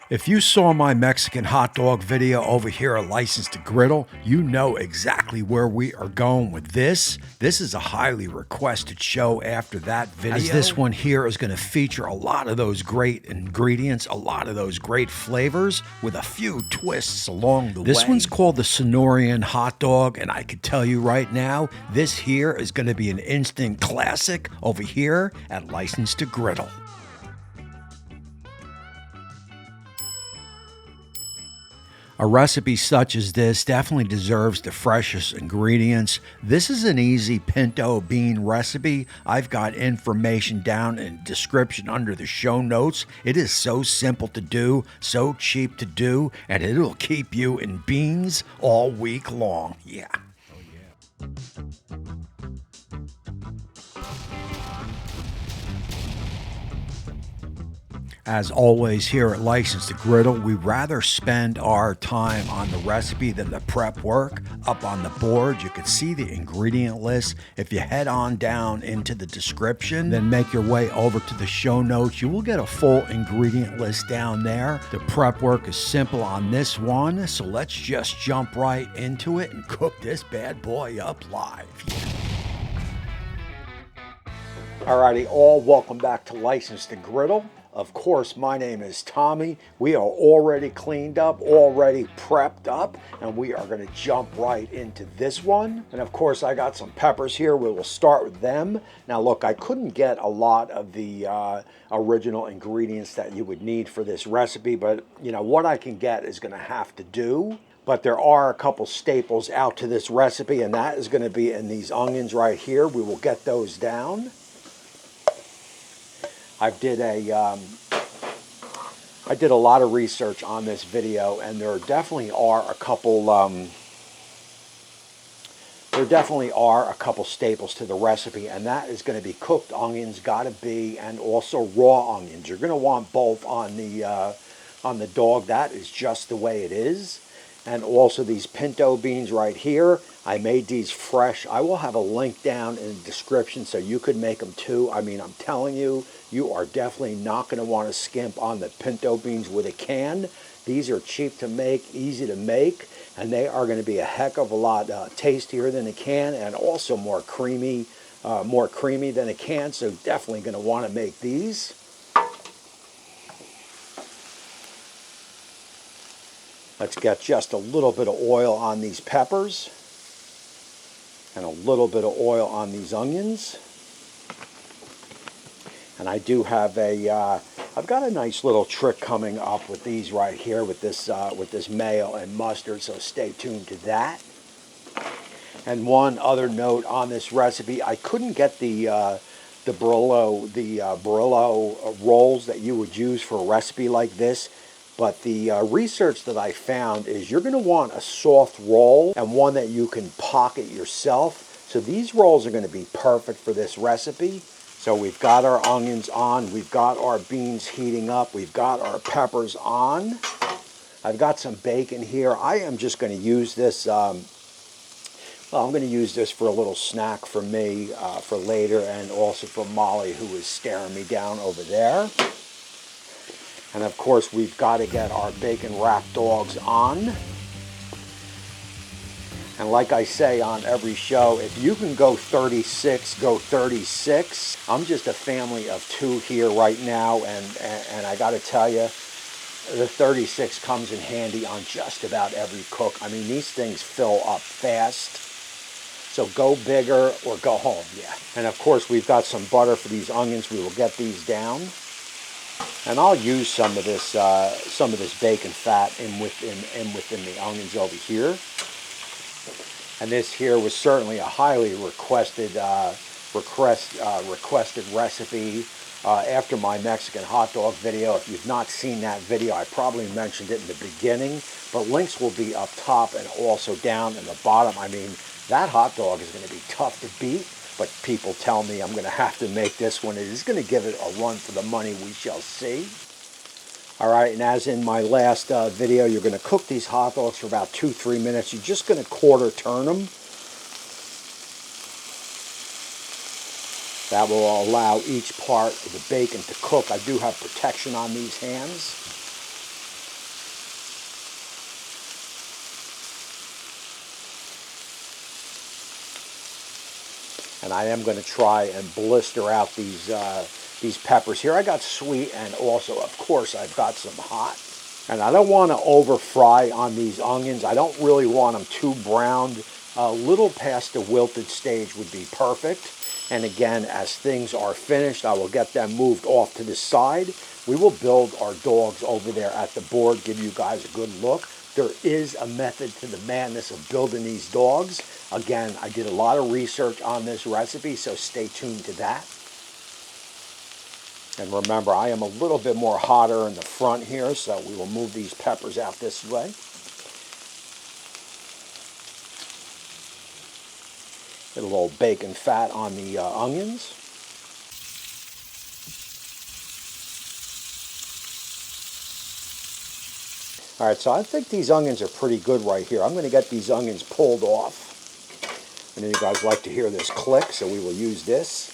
If you saw my Mexican hot dog video over here at Licensed to Griddle, you know exactly where we are going with this. This is a highly requested show after that video, as this one here is going to feature a lot of those great ingredients, a lot of those great flavors, with a few twists along the way. This one's called the Sonoran Hot Dog, and I can tell you right now, this here is going to be an instant classic over here at Licensed to Griddle. A recipe such as this definitely deserves the freshest ingredients. This is an easy pinto bean recipe. I've got information down in the description under the show notes. It is so simple to do, so cheap to do, and it'll keep you in beans all week long. Yeah. Oh, yeah. As always here at Licensed to Griddle, we rather spend our time on the recipe than the prep work. Up on the board, you can see the ingredient list. If you head on down into the description, then make your way over to the show notes, you will get a full ingredient list down there. The prep work is simple on this one, so let's just jump right into it and cook this bad boy up live. Alrighty, all welcome back to Licensed to Griddle. Of course, my name is Tommy. We are already cleaned up, already prepped up, and we are going to jump right into this one. And of course, I got some peppers here. We will start with them. Now look, I couldn't get a lot of the original ingredients that you would need for this recipe, but you know, what I can get is going to have to do. But there are a couple staples out to this recipe, and that is going to be in these onions right here. We will get those down. I did a lot of research on this video, and there definitely are a couple staples to the recipe, and that is going to be cooked onions, gotta be, and also raw onions. You're going to want both on the dog. That is just the way it is. And also these pinto beans right here. I made these fresh. I will have a link down in the description so you could make them too. I mean, I'm telling you, you are definitely not going to want to skimp on the pinto beans with a can. These are cheap to make, easy to make, and they are going to be a heck of a lot tastier than a can, and also more creamy than a can. So definitely going to want to make these. Let's get just a little bit of oil on these peppers and a little bit of oil on these onions. And I do have I've got a nice little trick coming up with these right here with this mayo and mustard, so stay tuned to that. And one other note on this recipe, I couldn't get the Barilla rolls that you would use for a recipe like this. But the research that I found is you're going to want a soft roll and one that you can pocket yourself. So these rolls are going to be perfect for this recipe. So we've got our onions on, we've got our beans heating up, we've got our peppers on. I've got some bacon here. I am just going to use this, I'm going to use this for a little snack for me for later, and also for Molly, who is staring me down over there. And of course, we've got to get our bacon wrapped dogs on. And like I say on every show, if you can go 36, go 36. I'm just a family of two here right now, and I got to tell you, the 36 comes in handy on just about every cook. I mean, these things fill up fast. So go bigger or go home, yeah. And of course, we've got some butter for these onions. We will get these down. And I'll use some of this bacon fat in within the onions over here. And this here was certainly a highly requested recipe after my Mexican hot dog video. If you've not seen that video, I probably mentioned it in the beginning, but links will be up top and also down in the bottom. I mean, that hot dog is going to be tough to beat. But people tell me I'm going to have to make this one. It is going to give it a run for the money. We shall see. All right, and as in my last video, you're going to cook these hot dogs for about 2-3 minutes. You're just going to quarter turn them. That will allow each part of the bacon to cook. I do have protection on these hands. And I am going to try and blister out these peppers here. I got sweet, and also, of course, I've got some hot. And I don't want to over fry on these onions. I don't really want them too browned. A little past the wilted stage would be perfect. And again, as things are finished, I will get them moved off to the side. We will build our dogs over there at the board, give you guys a good look. There is a method to the madness of building these dogs. Again, I did a lot of research on this recipe, so stay tuned to that. And remember, I am a little bit more hotter in the front here, so we will move these peppers out this way. Get a little bacon fat on the onions. All right, so I think these onions are pretty good right here. I'm going to get these onions pulled off. I know you guys like to hear this click, so we will use this.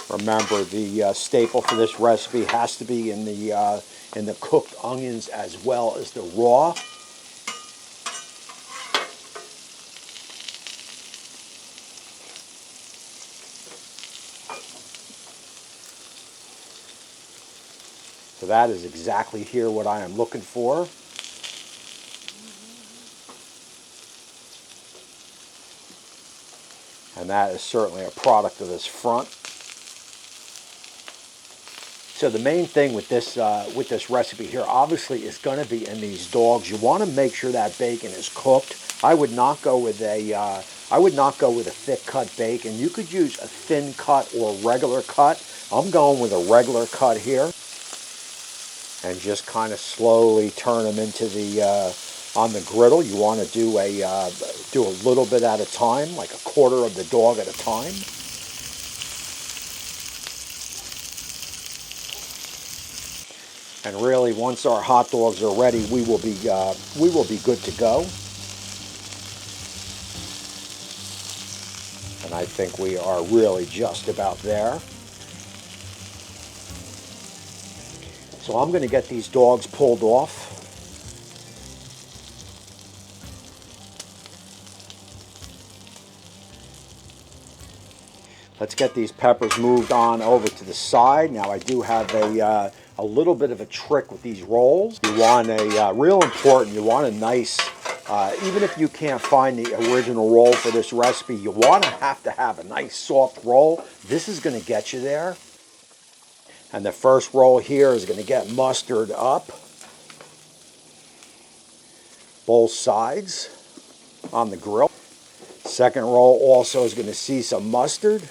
Remember, the staple for this recipe has to be in the cooked onions as well as the raw. So that is exactly here what I am looking for. And that is certainly a product of this front. So the main thing with this recipe here, obviously, is going to be in these dogs. You want to make sure that bacon is cooked. I would not go with a thick cut bacon. You could use a thin cut or regular cut. I'm going with a regular cut here, and just kind of slowly turn them into the on the griddle. You want to do a little bit at a time, like a quarter of the dog at a time. And really, once our hot dogs are ready, we will be good to go. And I think we are really just about there. So I'm going to get these dogs pulled off. Let's get these peppers moved on over to the side. Now I do have a little bit of a trick with these rolls. You want real important, you want a nice, even if you can't find the original roll for this recipe, you want to have a nice soft roll. This is going to get you there. And the first roll here is going to get mustard up both sides on the grill. Second roll also is going to see some mustard.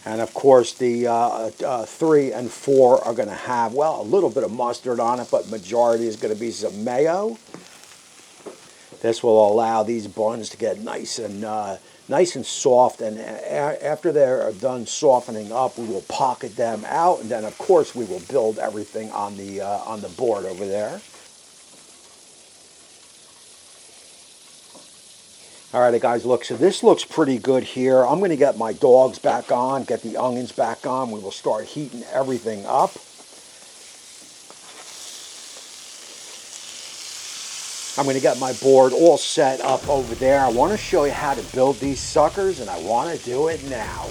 And of course, the 3 and 4 are going to have, well, a little bit of mustard on it, but majority is going to be some mayo. This will allow these buns to get nice and soft. And after they're done softening up, we will pocket them out, and then of course we will build everything on the board over there. All right, guys, look, so this looks pretty good here. I'm going to get my dogs back on, get the onions back on. We will start heating everything up. I'm going to get my board all set up over there. I want to show you how to build these suckers, and I want to do it now.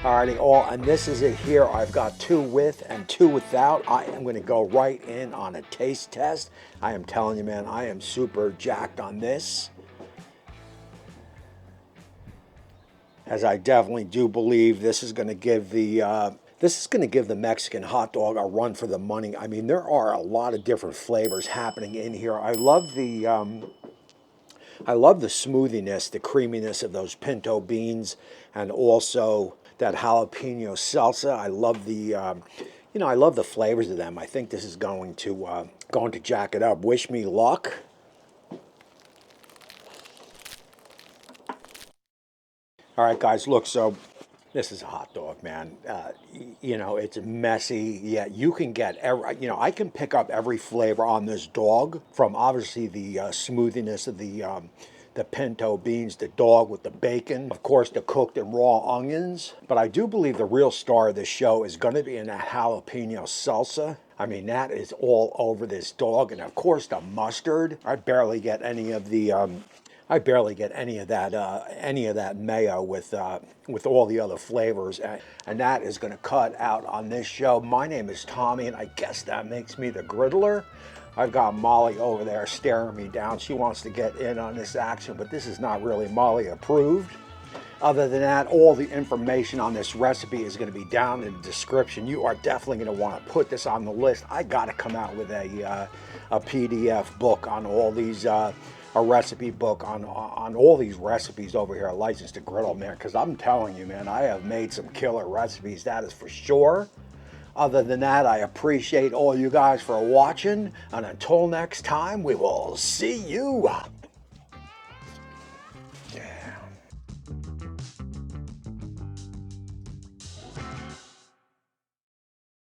Alrighty, and this is it here. I've got 2 with and 2 without. I am going to go right in on a taste test. I am telling you, man, I am super jacked on this, as I definitely do believe this is going to give the This is going to give the Mexican hot dog a run for the money. I mean, there are a lot of different flavors happening in here. I love the smoothiness, the creaminess of those pinto beans, and also that jalapeno salsa. I love the, I love the flavors of them. I think this is going to jack it up. Wish me luck. All right, guys, look, so this is a hot dog, man. It's messy, yet you can get I can pick up every flavor on this dog, from obviously the smoothiness of the pinto beans, the dog with the bacon, of course, the cooked and raw onions. But I do believe the real star of this show is going to be in that jalapeno salsa. I mean, that is all over this dog. And of course, the mustard. I barely get any of that mayo with all the other flavors, and that is going to cut out on this show. My name is Tommy, and I guess that makes me the Griddler. I've got Molly over there staring me down. She wants to get in on this action, but this is not really Molly approved. Other than that, all the information on this recipe is going to be down in the description. You are definitely going to want to put this on the list. I got to come out with a PDF book on all these. A recipe book on all these recipes over here, License to Griddle, man, because I'm telling you, man, I have made some killer recipes, that is for sure. Other than that, I appreciate all you guys for watching, and until next time, we will see you